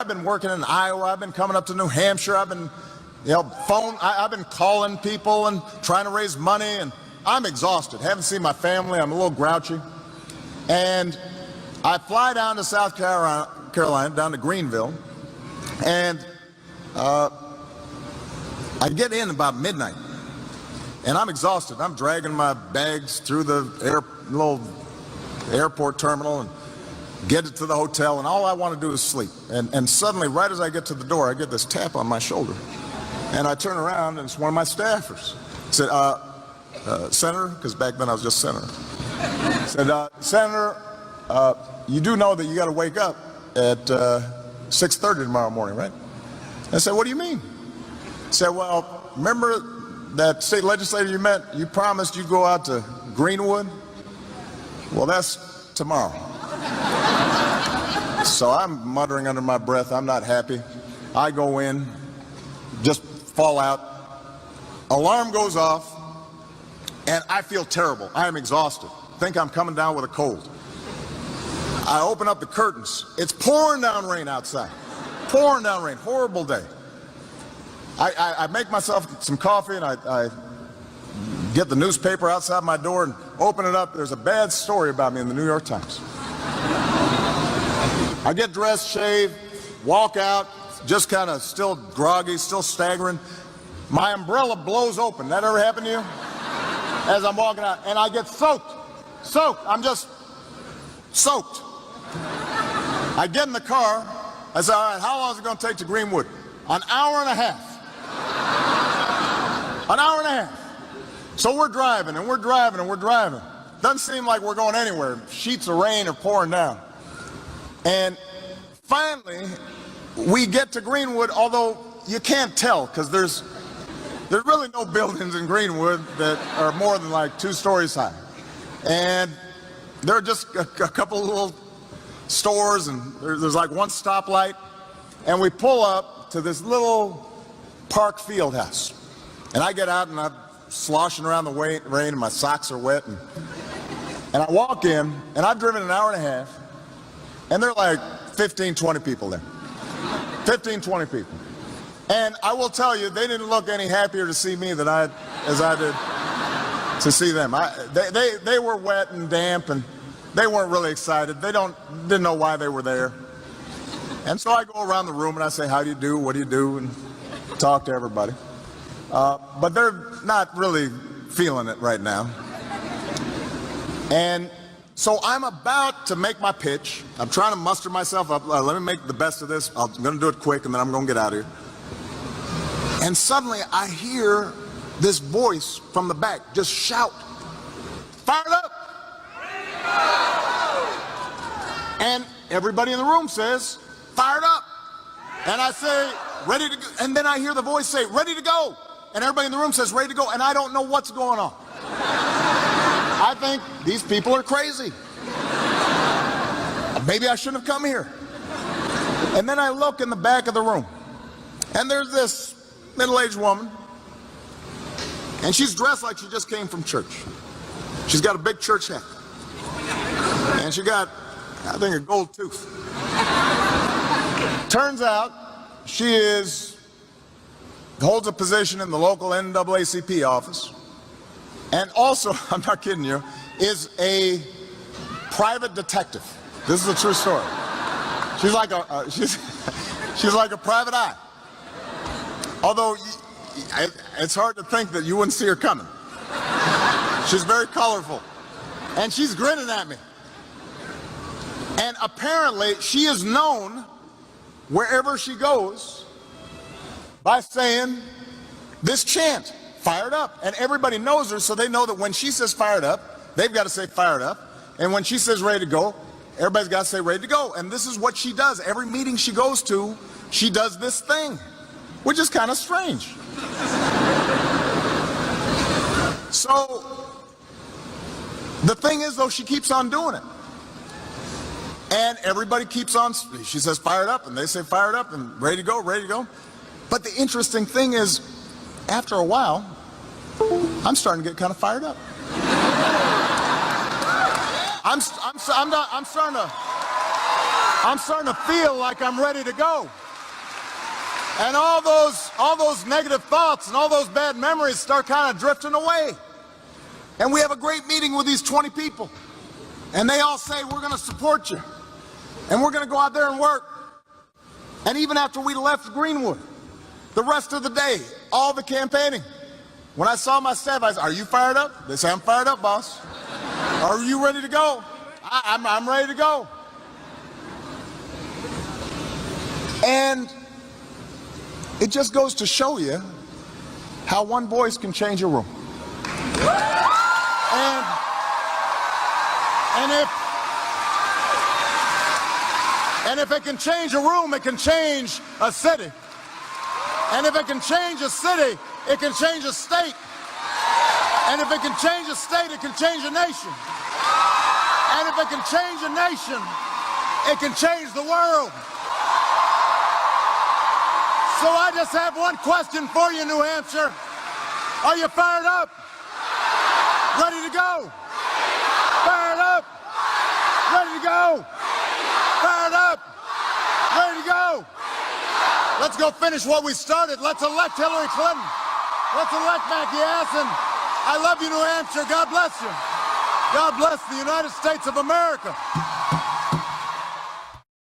I've been working in Iowa, I've been coming up to New Hampshire, I've been, I've been calling people and trying to raise money, and I'm exhausted. Haven't seen my family, I'm a little grouchy. And I fly down to South Carolina, down to Greenville, and I get in about midnight, and I'm exhausted. I'm dragging my bags through the little airport terminal and get it to the hotel, and all I want to do is sleep. And suddenly, right as I get to the door, I get this tap on my shoulder. And I turn around, and it's one of my staffers. Said, Senator, because back then I was just Senator. Said, Senator, you do know that you got to wake up at 6:30 tomorrow morning, right? I said, what do you mean? He said, well, remember that state legislator you met? You promised you'd go out to Greenwood? Well, that's tomorrow. So I'm muttering under my breath. I'm not happy. I go in, just fall out. Alarm goes off, and I feel terrible. I am exhausted. Think I'm coming down with a cold. I open up the curtains. It's pouring down rain outside. Pouring down rain. Horrible day. I make myself some coffee, and I get the newspaper outside my door and open it up. There's a bad story about me in the New York Times. I get dressed, shave, walk out, just kind of still groggy, still staggering. My umbrella blows open. That ever happened to you? As I'm walking out, and I get soaked. I'm just soaked. I get in the car. I say, all right, how long is it going to take to Greenwood? An hour and a half. An hour and a half. So we're driving, and we're driving, and we're driving. Doesn't seem like we're going anywhere. Sheets of rain are pouring down. And finally, we get to Greenwood, although you can't tell, because there's really no buildings in Greenwood that are more than like 2 stories high. And there are just a couple of little stores, and there's like one stoplight. And we pull up to this little park field house. And I get out, and I'm sloshing around the rain, and my socks are wet. And I walk in, and I've driven an hour and a half, and there are like 15, 20 people there. 15, 20 people. And I will tell you, they didn't look any happier to see me as I did to see them. They were wet and damp, and they weren't really excited. They didn't know why they were there. And so I go around the room, and I say, how do you do? What do you do? And talk to everybody. But they're not really feeling it right now. And so I'm about to make my pitch. I'm trying to muster myself up. Let me make the best of this. I'm going to do it quick, and then I'm going to get out of here. And suddenly I hear this voice from the back just shout, fired up! And everybody in the room says, fired up! And I say, ready to go. And then I hear the voice say, ready to go! And everybody in the room says, ready to go. And I don't know what's going on. I think these people are crazy. Maybe I shouldn't have come here. And then I look in the back of the room, and there's this middle-aged woman, and she's dressed like she just came from church. She's got a big church hat, and she got, I think, a gold tooth. Turns out she holds a position in the local NAACP office, and also, I'm not kidding you, is a private detective. This is a true story. She's like a private eye. Although it's hard to think that you wouldn't see her coming. She's very colorful, and she's grinning at me. And apparently, she is known wherever she goes by saying this chant, fired up. And everybody knows her, so they know that when she says fired up, they've got to say fired up. And when she says ready to go, everybody's got to say ready to go. And this is what she does. Every meeting she goes to, she does this thing, which is kind of strange. So the thing is, though, she keeps on doing it. And everybody keeps on, she says fired up, and they say fired up, and ready to go, ready to go. But the interesting thing is, after a while, I'm starting to get kind of fired up. I'm starting to. I'm starting to feel like I'm ready to go. And all those negative thoughts and all those bad memories start kind of drifting away. And we have a great meeting with these 20 people. And they all say, we're going to support you. And we're going to go out there and work. And even after we left Greenwood, the rest of the day, all the campaigning, when I saw my staff, I said, are you fired up? They say, I'm fired up, boss. Are you ready to go? I'm ready to go. And it just goes to show you how one voice can change a room. And if it can change a room, it can change a city. And if it can change a city, it can change a state. And if it can change a state, it can change a nation. And if it can change a nation, it can change the world. So I just have one question for you, New Hampshire. Are you fired up? Ready to go? Fired up? Ready to go? Fired up? Ready to go? Let's go finish what we started. Let's elect Hillary Clinton. Let's elect Maggie Hassan. I love you, New Hampshire. God bless you. God bless the United States of America.